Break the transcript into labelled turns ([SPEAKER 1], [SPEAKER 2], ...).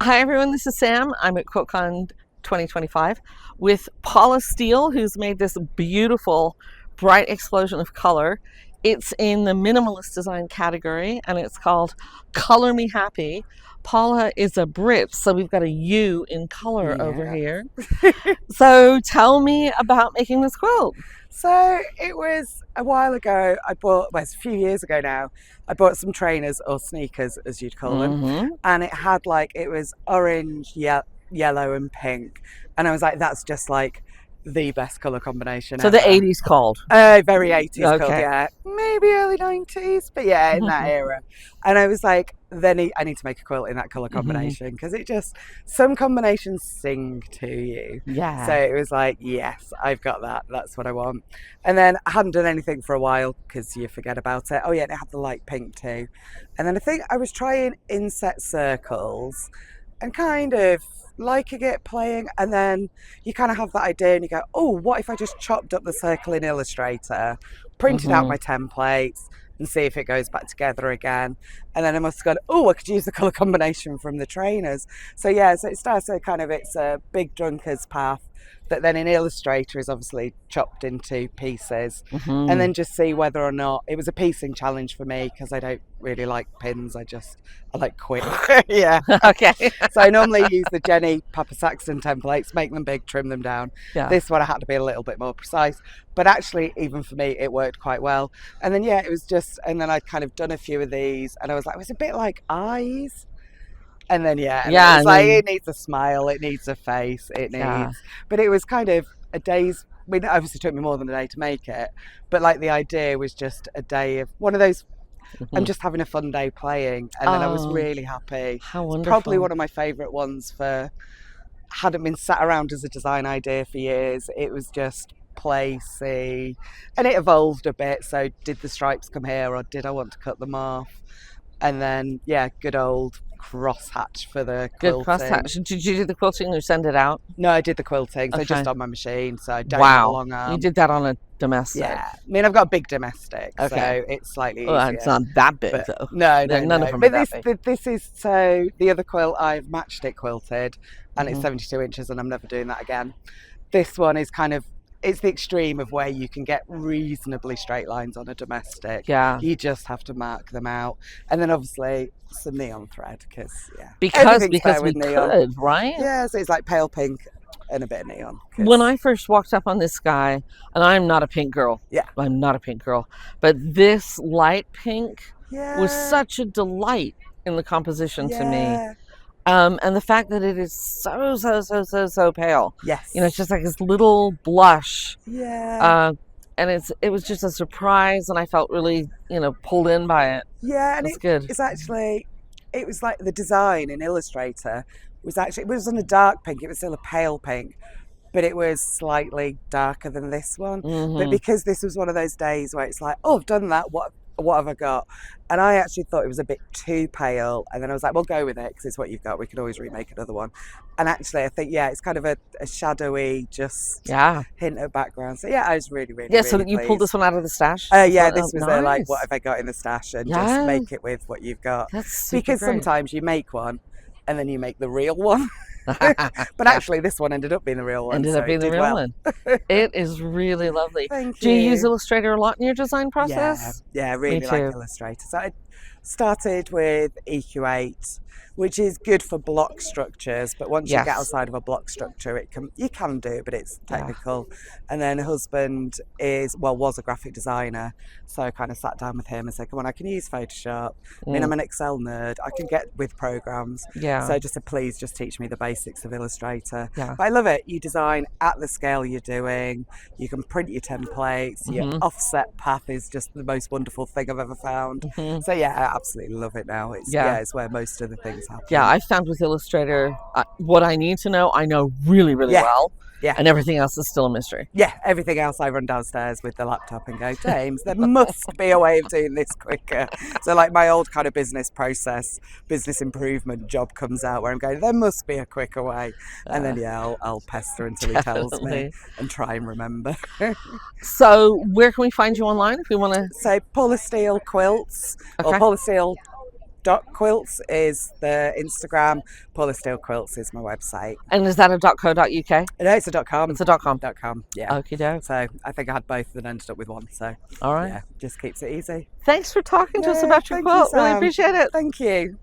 [SPEAKER 1] Hi everyone, this is Sam. I'm at QuiltCon 2025 with Paula Steel, who's made this beautiful bright explosion of color. It's in the minimalist design category and it's called Color Me Happy. Paula is a Brit, so we've got a U in color over
[SPEAKER 2] Yeah.
[SPEAKER 1] here. So tell me about making this quilt.
[SPEAKER 2] So it was a while ago. Well, it's a few years ago now. I bought some trainers or sneakers, as you'd call them, and it had it was orange, yellow, and pink, and I was like, that's just like the best color combination
[SPEAKER 1] So
[SPEAKER 2] ever.
[SPEAKER 1] the 80s called.
[SPEAKER 2] Very 80s
[SPEAKER 1] Okay.
[SPEAKER 2] called, yeah. Maybe early 90s, but yeah, in that era. And I was like, I need to make a quilt in that colour combination because some combinations sing to you.
[SPEAKER 1] Yeah.
[SPEAKER 2] So it was like, yes, I've got that. That's what I want. And then I hadn't done anything for a while because you forget about it. Oh yeah, and it had the light pink too. And then I think I was trying inset circles and kind of liking it, playing, and then you kind of have that idea and you go, oh, what if I just chopped up the circle in Illustrator, printed out my templates and see if it goes back together again. And then I must have gone, oh, I could use the colour combination from the trainers. So yeah, so it starts it's a big drunkard's path that then in Illustrator is obviously chopped into pieces, and then just see whether or not it was a piecing challenge for me because I don't really like pins. I like quick. Yeah.
[SPEAKER 1] Okay.
[SPEAKER 2] So I normally use the Jenny Papa Saxton templates, make them big, trim them down.
[SPEAKER 1] Yeah.
[SPEAKER 2] This one I had to be a little bit more precise, but actually even for me it worked quite well. And then it was just, and then I'd kind of done a few of these and I was like, it was a bit like eyes. And then it's like it needs a smile, it needs a face, it needs. But it was kind of a day's. I mean, obviously it took me more than a day to make it, but like the idea was just a day of one of those. I'm just having a fun day playing, and then I was really happy.
[SPEAKER 1] How wonderful!
[SPEAKER 2] It's probably one of my favourite ones hadn't been sat around as a design idea for years. It was just play, see, and it evolved a bit. So did the stripes come here, or did I want to cut them off? And then good old crosshatch for the quilting.
[SPEAKER 1] Good crosshatch. Did you do the quilting or send it out?
[SPEAKER 2] No, I did the quilting, so just on my machine. So I don't
[SPEAKER 1] have
[SPEAKER 2] a long arm.
[SPEAKER 1] You did that on a domestic.
[SPEAKER 2] Yeah, I mean I've got a big domestic, so it's slightly easier.
[SPEAKER 1] Well, it's not that big though.
[SPEAKER 2] No,
[SPEAKER 1] none of them.
[SPEAKER 2] But this is so the other quilt I've matchstick quilted, and it's 72 inches, and I'm never doing that again. This one is it's the extreme of where you can get reasonably straight lines on a domestic.
[SPEAKER 1] Yeah.
[SPEAKER 2] You just have to mark them out. And then obviously some neon thread
[SPEAKER 1] because we
[SPEAKER 2] neon.
[SPEAKER 1] Could, right?
[SPEAKER 2] Yeah, so it's like pale pink and a bit of neon.
[SPEAKER 1] When I first walked up on this guy, and I'm not a pink girl.
[SPEAKER 2] Yeah.
[SPEAKER 1] I'm not a pink girl. But this light pink was such a delight in the composition to me. And the fact that it is so pale.
[SPEAKER 2] Yes.
[SPEAKER 1] It's just like this little blush.
[SPEAKER 2] Yeah.
[SPEAKER 1] And it was just a surprise, and I felt really, pulled in by it.
[SPEAKER 2] Yeah, and
[SPEAKER 1] it's good.
[SPEAKER 2] It was like the design in Illustrator it was on a dark pink. It was still a pale pink, but it was slightly darker than this one. But because this was one of those days where it's like, oh, I've done that. What have I got? And I actually thought it was a bit too pale, and then I was like, well, go with it because it's what you've got. We can always remake another one. And actually I think it's kind of a shadowy hint of background. So I was really
[SPEAKER 1] so that you pulled this one out of the stash.
[SPEAKER 2] This was nice. What have I got in the stash, and just make it with what you've got.
[SPEAKER 1] That's
[SPEAKER 2] because
[SPEAKER 1] great.
[SPEAKER 2] Sometimes you make one and then you make the real one. But actually this one ended up being the real one.
[SPEAKER 1] One. It is really lovely.
[SPEAKER 2] Thank
[SPEAKER 1] you. Do you use Illustrator a lot in your design process?
[SPEAKER 2] Yeah, I really like Illustrator. So I started with EQ8, which is good for block structures, but once you get outside of a block structure, you can do, but it's technical. And then husband was a graphic designer, so I kind of sat down with him and said, come on, I can use Photoshop. I mean, I'm an Excel nerd, I can get with programs. So I just said, please just teach me the basics of Illustrator. But I love it. You design at the scale you're doing, you can print your templates, your offset path is just the most wonderful thing I've ever found. So I absolutely love it now. It's where most of the things happen.
[SPEAKER 1] Yeah, I found with Illustrator, what I need to know, I know really, really well.
[SPEAKER 2] Yeah.
[SPEAKER 1] And everything else is still a mystery.
[SPEAKER 2] Yeah, everything else I run downstairs with the laptop and go, James, there must be a way of doing this quicker. So like my old kind of business improvement job comes out where I'm going, there must be a quicker way. And then I'll pester until he tells me and try and remember.
[SPEAKER 1] So where can we find you online if we want to?
[SPEAKER 2] So Paula Steel Quilts or Paula Steel Quilts is the Instagram. Paula Steel Quilts is my website.
[SPEAKER 1] And is that a .co.uk?
[SPEAKER 2] No, it's a .com.
[SPEAKER 1] It's a .com.
[SPEAKER 2] .com, yeah.
[SPEAKER 1] Okie doke.
[SPEAKER 2] So I think I had both and ended up with one. So
[SPEAKER 1] All right.
[SPEAKER 2] yeah, just keeps it easy.
[SPEAKER 1] Thanks for talking to us
[SPEAKER 2] Yeah,
[SPEAKER 1] about your
[SPEAKER 2] thank you,
[SPEAKER 1] quilt. Really
[SPEAKER 2] Sam.
[SPEAKER 1] appreciate it.
[SPEAKER 2] Thank you.